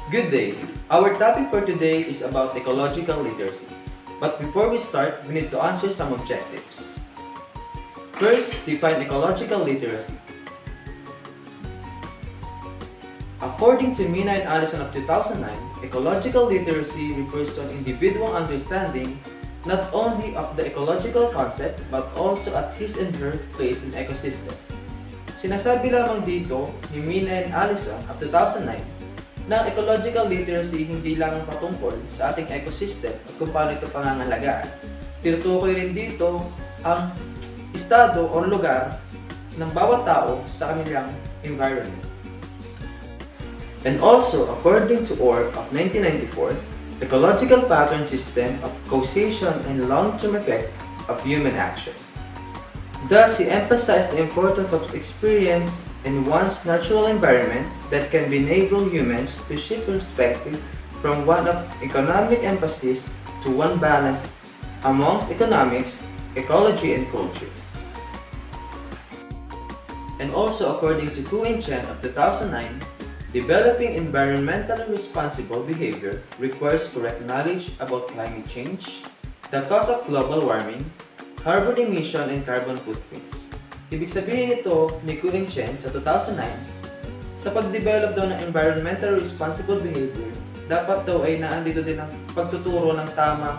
Good day. Our topic for today is about ecological literacy. But before we start, we need to answer some objectives. First, define ecological literacy. According to Mina and Allison of 2009, ecological literacy refers to an individual understanding not only of the ecological concept but also at his and her place in ecosystem. Sinasabi lamang dito ni Mina and Allison of 2009 na ecological literacy hindi lang patungkol sa ating ecosystem at kung paano ito pangangalagaan. Tinutukoy rin dito ang estado o lugar ng bawat tao sa kanilang environment. And also, according to ORC of 1994, ecological pattern system of causation and long-term effect of human action. Thus, he emphasized the importance of experience in one's natural environment that can enable humans to shift perspective from one of economic emphasis to one balance amongst economics, ecology, and culture. And also, according to Hu and Chen of 2009, developing environmentally responsible behavior requires correct knowledge about climate change, the cause of global warming, carbon emission, and carbon footprints. Ibig sabihin nito ni Hu and Chen sa 2009, sa pag-develop daw ng environmentally responsible behavior, dapat daw ay naandito din ang pagtuturo ng tamang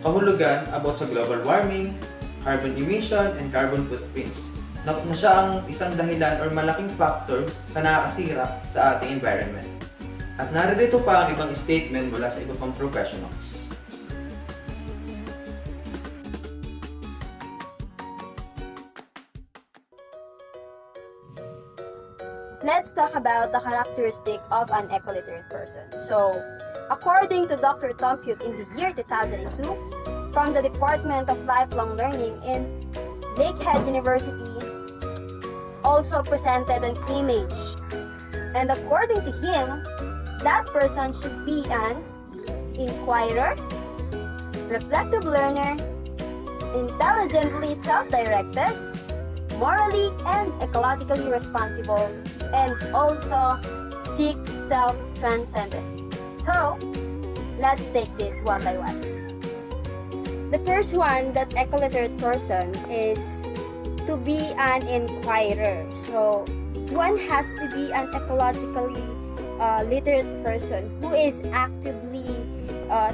kahulugan about sa global warming, carbon emission, and carbon footprints na siya ang isang dahilan or malaking factor na nakakasira sa ating environment. At narito pa ang ibang statement mula sa iba pang professionals. Let's talk about the characteristic of an ecoliterate person. So, according to Dr. Tom Pute in the year 2002, from the Department of Lifelong Learning in Lakehead University, also presented an image. And according to him, that person should be an inquirer, reflective learner, intelligently self-directed, morally and ecologically responsible, and also seek self-transcendence. So, let's take this one by one. The first one, that ecoliterate person, is to be an inquirer. So, one has to be an ecologically literate person who is actively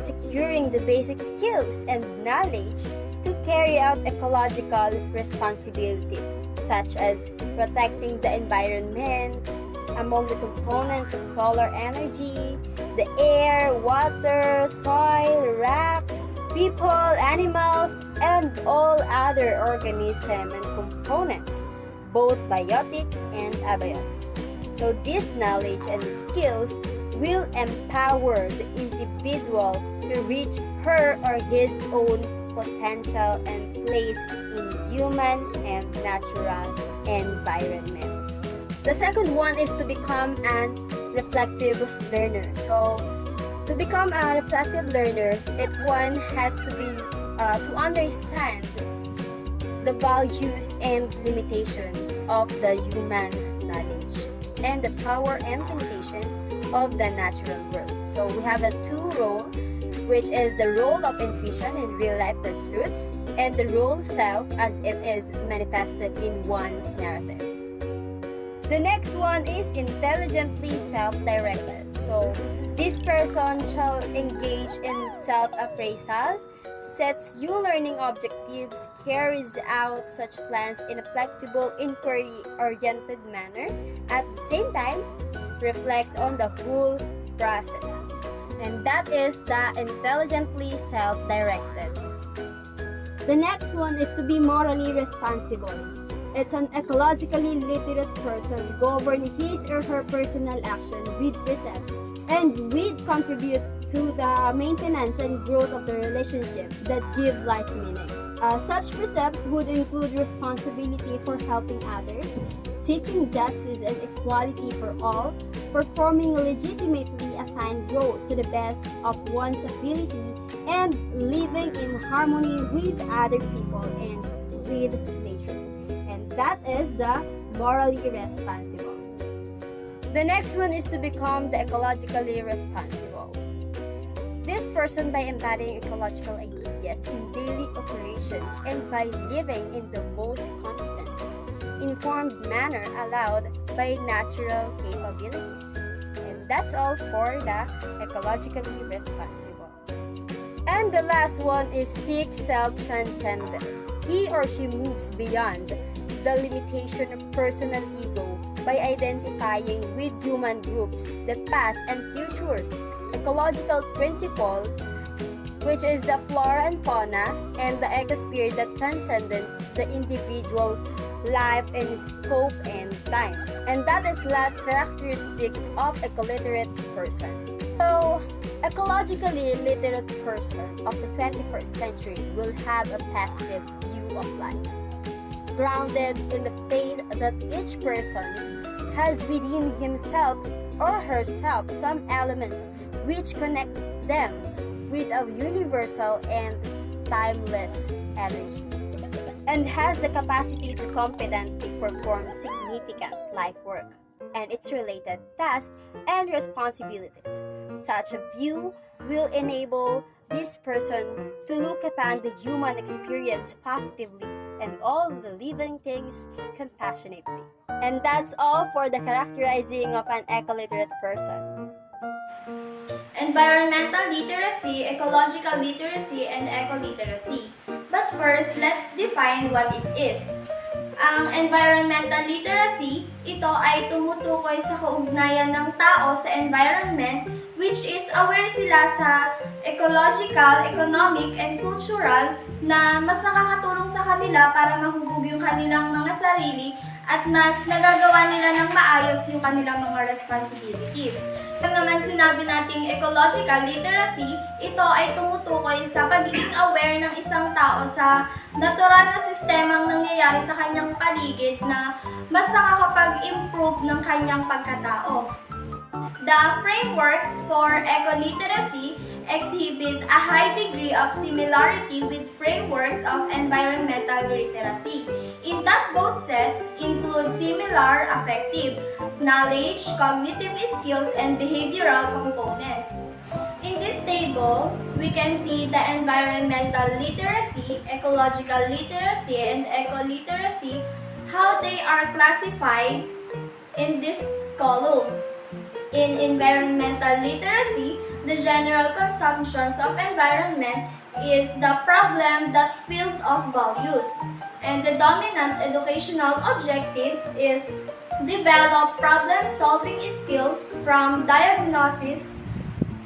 securing the basic skills and knowledge to carry out ecological responsibilities, such as protecting the environment. Among the components of solar energy, the air, water, soil, rocks, people, animals, and all other organisms and components, both biotic and abiotic. So this knowledge and skills will empower the individual to reach her or his own potential and place in human and natural environment. The second one is to become an reflective learner. So to become a reflective learner, one has to be to understand the values and limitations of the human knowledge and the power and limitations of the natural world. So we have the two roles, which is the role of intuition in real life pursuits and the role self as it is manifested in one's narrative. The next one is intelligently self-directed. So this person shall engage in self-appraisal, sets new learning objectives, carries out such plans in a flexible, inquiry-oriented manner, at the same time, reflects on the whole process. And that is the intelligently self-directed. The next one is to be morally responsible. It's an ecologically literate person govern his or her personal action with precepts and will contribute to the maintenance and growth of the relationship that give life meaning. Such precepts would include responsibility for helping others, seeking justice and equality for all, performing legitimately assigned roles to the best of one's ability, and living in harmony with other people and with nature. And that is the morally responsible. The next one is to become the ecologically responsible. This person by embodying ecological ideas in daily operations and by living in the most confident, informed manner allowed by natural capabilities. And that's all for the ecologically responsible. And the last one is seek self-transcendence. He or she moves beyond the limitation of personal ego by identifying with human groups, the past and future, ecological principle, which is the flora and fauna, and the ecosphere that transcends the individual life and scope and time. And that is last characteristics of ecoliterate person. So, ecologically literate person of the 21st century will have a positive view of life, grounded in the faith that each person has within himself or herself some elements which connects them with a universal and timeless energy, and has the capacity to competently perform significant life work and its related tasks and responsibilities. Such a view will enable this person to look upon the human experience positively and all the living things compassionately. And that's all for the characterizing of an ecoliterate person. Environmental literacy, ecological literacy, and ecoliteracy. But first, let's define what it is. Ang environmental literacy, ito ay tumutukoy sa kaugnayan ng tao sa environment, which is aware sila sa ecological, economic, and cultural na mas nakakatulong sa kanila para mahubog yung kanilang mga sarili at mas nagagawa nila ng maayos yung kanilang mga responsibilities. Kung naman sinabi nating ecological literacy, ito ay tumutukoy sa pagiging aware ng isang tao sa natural na sistemang nangyayari sa kanyang paligid na mas nakakapag-improve ng kanyang pagkatao. The frameworks for ecoliteracy exhibit a high degree of similarity with frameworks of environmental literacy, in that both sets include similar affective, knowledge, cognitive skills, and behavioral components. In this table, we can see the environmental literacy, ecological literacy, and ecoliteracy, how they are classified in this column. In environmental literacy, the general consumptions of environment is the problem that field of values, and the dominant educational objectives is develop problem-solving skills from diagnosis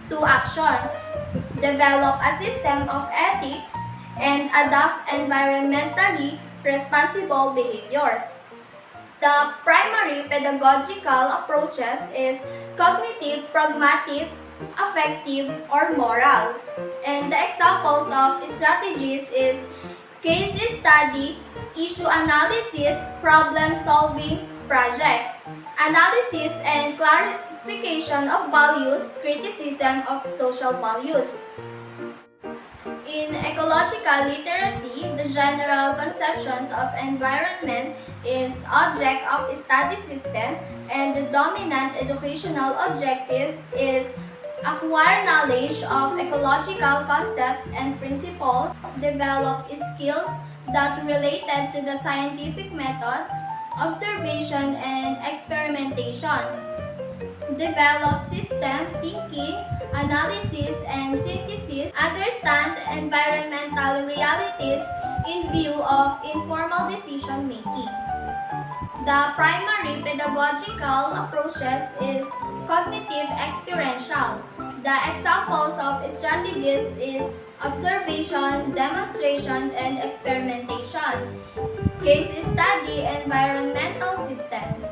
to action, develop a system of ethics, and adopt environmentally responsible behaviors. The primary pedagogical approaches is cognitive, pragmatic, affective, or moral. And the examples of strategies is case study, issue analysis, problem solving, project, analysis and clarification of values, criticism of social values. In ecological literacy, the general conceptions of environment is object of study system, and the dominant educational objectives is acquire knowledge of ecological concepts and principles, develop skills that related to the scientific method, observation and experimentation, develop system thinking, analysis and synthesis, understand environmental realities in view of informal decision making. The primary pedagogical approaches is cognitive experiential. The examples of strategies is observation, demonstration, and experimentation. Case study, environmental system.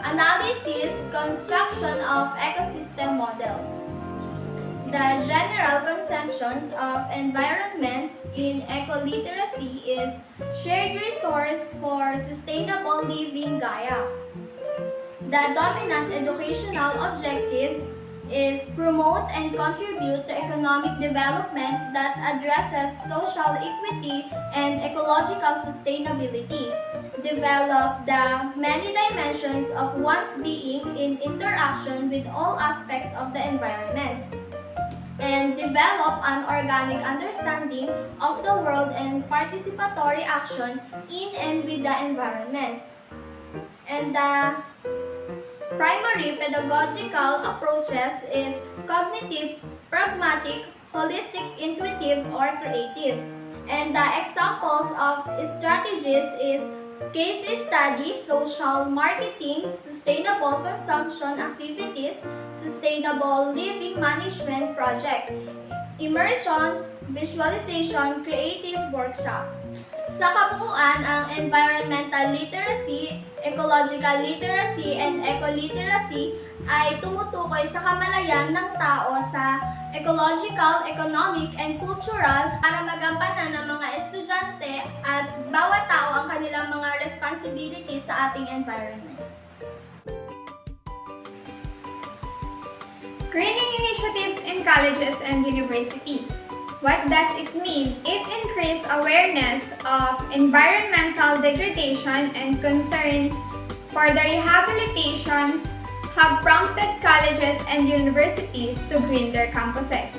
Analysis, construction of ecosystem models. The general conceptions of environment in ecoliteracy is shared resource for sustainable living Gaia. The dominant educational objectives is promote and contribute to economic development that addresses social equity and ecological sustainability. develop the many dimensions of one's being in interaction with all aspects of the environment, and develop an organic understanding of the world and participatory action in and with the environment. And the primary pedagogical approaches is cognitive, pragmatic, holistic, intuitive, or creative. And the examples of strategies is case study, social marketing, sustainable consumption activities, sustainable living management project, immersion, visualization, creative workshops. Sa kabuuan, ang environmental literacy, ecological literacy, and eco-literacy ay tumutukoy sa kamalayan ng tao sa ecological, economic, and cultural para magampanan ng mga estudyante at bawat tao ang kanilang mga responsibilities sa ating environment. Greening initiatives in colleges and university. What does it mean? It increases awareness of environmental degradation and concern for the rehabilitations have prompted colleges and universities to green their campuses.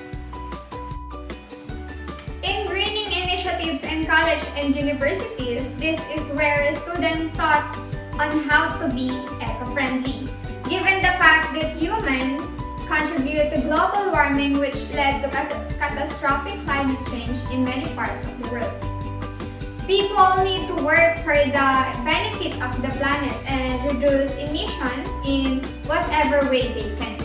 In greening initiatives in college and universities, this is where students taught on how to be eco-friendly. Given the fact that humans contribute to global warming, which led to catastrophic climate change in many parts of the world. People need to work for the benefit of the planet and reduce emissions in whatever way they can.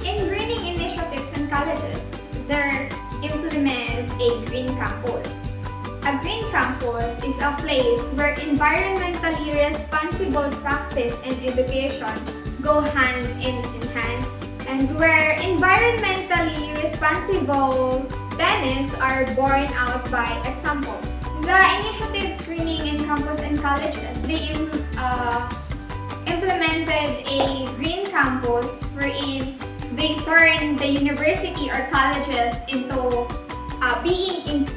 In greening initiatives in colleges, they implement a green campus. A green campus is a place where environmentally responsible practice and education go hand in hand, and where environmentally responsible tenets are borne out by example. The initiative screening in campus and colleges, they implemented a green campus wherein they turn the university or colleges into being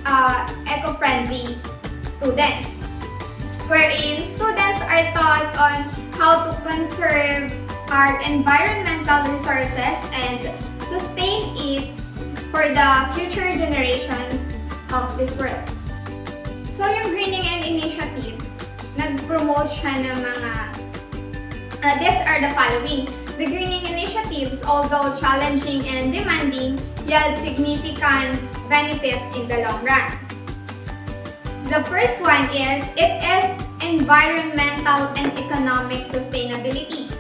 eco-friendly students, wherein students are taught on how to conserve our environmental resources and sustain it for the future generations of this world. So yung greening and initiatives, nag-promote siya ng mga, these are the following. The greening initiatives, although challenging and demanding, yield significant benefits in the long run. The first one is, it is environmental and economic sustainability.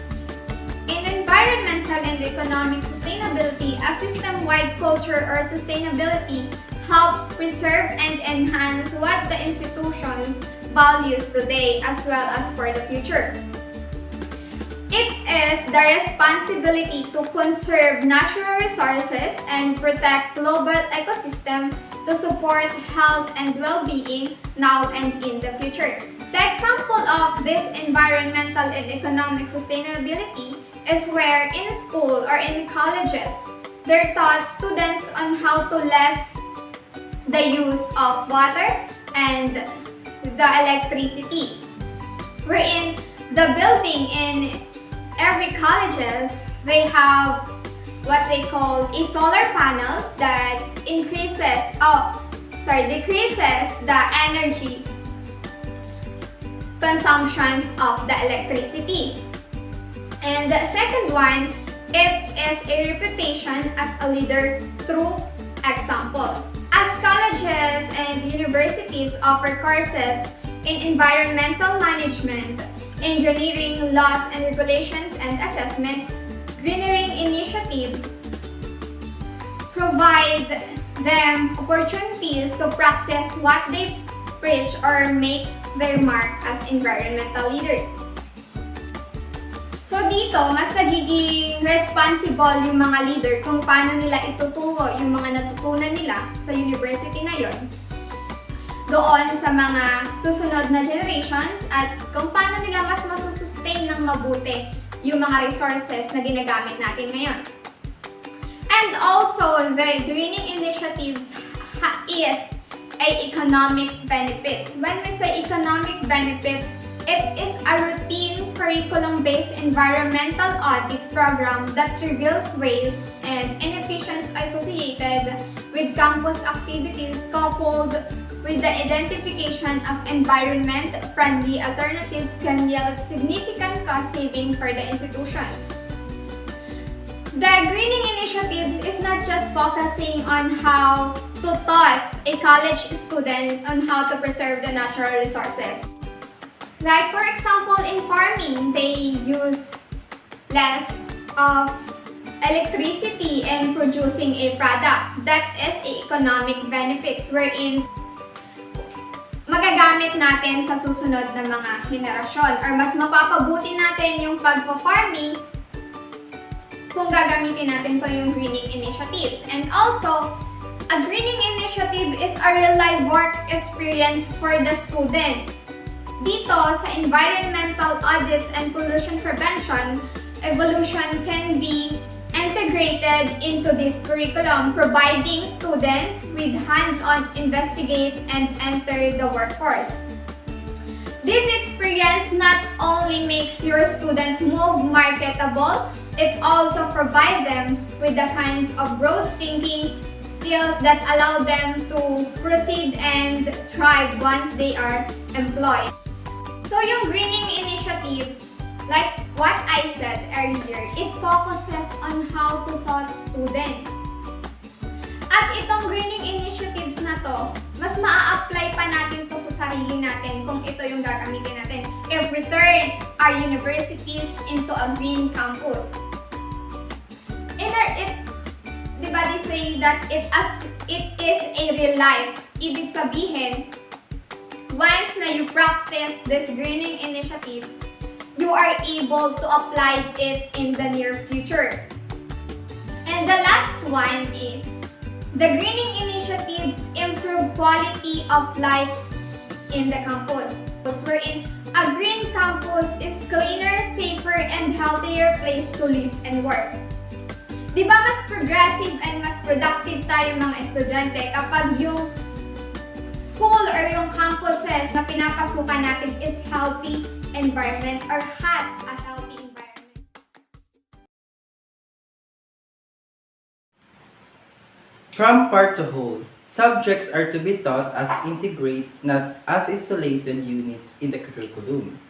In environmental and economic sustainability, a system-wide culture or sustainability helps preserve and enhance what the institutions values today as well as for the future. It is the responsibility to conserve natural resources and protect global ecosystem to support health and well-being now and in the future. The example of this environmental and economic sustainability is where in school or in colleges, they're taught students on how to less the use of water and the electricity. Wherein the building in every colleges, they have what they call a solar panel that decreases the energy consumptions of the electricity. And the second one, it is a reputation as a leader through example. As colleges and universities offer courses in environmental management, engineering, laws and regulations and assessment, greening initiatives provide them opportunities to practice what they preach or make their mark as environmental leaders. So dito, mas nagiging responsible yung mga leader kung paano nila ituturo yung mga natutunan nila sa university na yon doon sa mga susunod na generations at kung paano nila mas masusustain ng mabuti yung mga resources na ginagamit natin ngayon. And also, the greening initiatives is ay economic benefits. When we say economic benefits, it is a routine curriculum-based environmental audit program that reveals waste and inefficiencies associated with campus activities coupled with the identification of environment-friendly alternatives can yield significant cost saving for the institutions. The greening initiatives is not just focusing on how to taught a college student on how to preserve the natural resources. Like for example, in farming, they use less of electricity in producing a product. That is a economic benefits wherein magagamit natin sa susunod na mga henerasyon or mas mapapabuti natin yung pagpo-farming kung gagamitin natin ko yung greening initiatives. And also, a greening initiative is a real-life work experience for the student. Dito, sa environmental audits and pollution prevention, evolution can be integrated into this curriculum, providing students with hands-on investigate and enter the workforce. This experience not only makes your student more marketable, it also provides them with the kinds of broad thinking skills that allow them to proceed and thrive once they are employed. So yung greening initiatives, like what I said earlier, it focuses on how to taught students. At itong greening initiatives na to, mas maa-apply pa natin to sa sarili natin kung ito yung gagamitin natin if we turn our universities into a green campus. Diba they say that it is a real life. Ibig sabihin, once na you practice these greening initiatives, you are able to apply it in the near future. And the last one is, the greening initiatives improve quality of life in the campus. Wherein a green campus is cleaner, safer, and healthier place to live and work. Diba mas progressive and mas productive tayo mga estudyante kapag yung school or yung campuses na pinapasukan natin is healthy environment or has a healthy environment. From part to whole, subjects are to be taught as integrate, not as isolated units in the curriculum.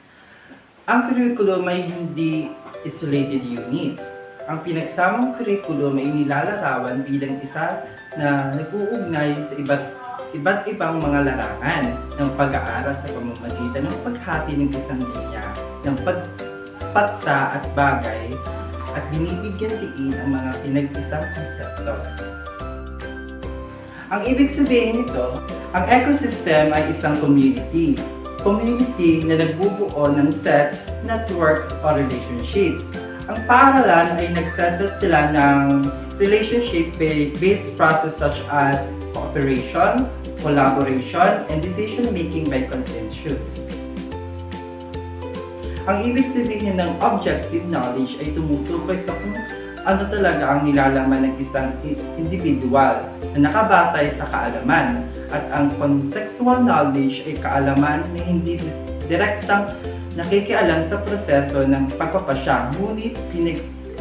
Ang curriculum ay hindi isolated units. Ang pinagsamang curriculum ay nilalarawan bilang isa na nag-uugnay sa iba't ibang mga larangan ng pag-aaral sa pamamagitan ng paghati ng isang linya, ng pagpatsa at bagay, at binibigyan diin ang mga pinag-isang konsepto. Ang ibig sabihin nito, ang ecosystem ay isang community. Community na nagbubuo ng sets, networks, o relationships. Ang paaralan ay nagsaset sila ng relationship-based process such as cooperation, collaboration, and decision-making by consensus. Ang ibig sabihin ng objective knowledge ay tumutukoy sa kung ano talaga ang nilalaman ng isang individual na nakabatay sa kaalaman, at ang contextual knowledge ay kaalaman na hindi direktang nakikialam sa proseso ng pagpapasya, ngunit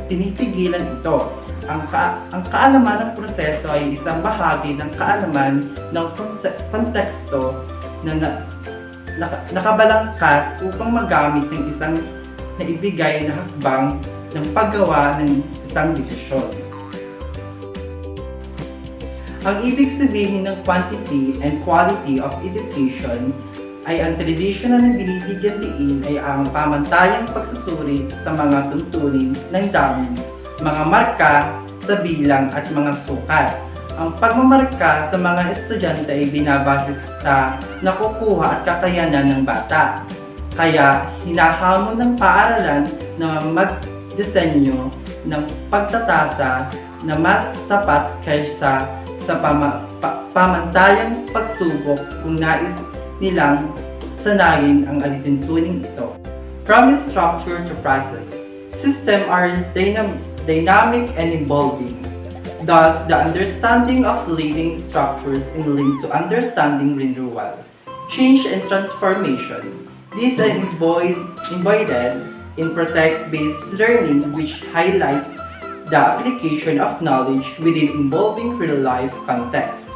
pinipigilan ito. Ang kaalaman ng proseso ay isang bahagi ng kaalaman ng konteksto na nakabalangkas upang magamit ng isang naibigay na hakbang ng paggawa ng isang desisyon. Ang ibig sabihin ng quantity and quality of education ay ang traditional na binibigyan diin ay ang pamantayang pagsusuri sa mga tuntunin ng dami, mga marka sa bilang at mga sukat. Ang pagmamarka sa mga estudyante ay binabase sa nakukuha at kakayanan ng bata. Kaya hinahamon ng paaralan na magdisenyo ng pagtatasa na mas sapat kaysa sa pamantayang pagsubok kung nais nilang sanayin ang alituntunin ito. From structure to process, systems are dynamic and evolving. Thus, the understanding of living structures is linked to understanding renewal, change and transformation. This is embodied in project-based learning, which highlights the application of knowledge within evolving real-life contexts.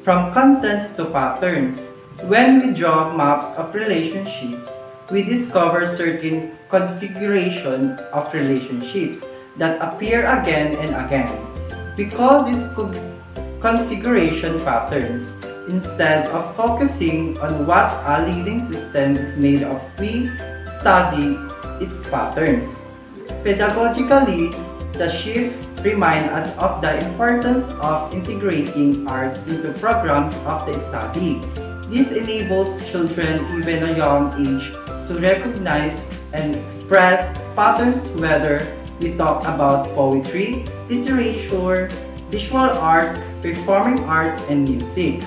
From contents to patterns, when we draw maps of relationships, we discover certain configuration of relationships that appear again and again. We call these configuration patterns. Instead of focusing on what a living system is made of, we study its patterns. Pedagogically, the shift reminds us of the importance of integrating art into programs of the study. This enables children, even a young age, to recognize and express patterns, whether we talk about poetry, literature, visual arts, performing arts, and music.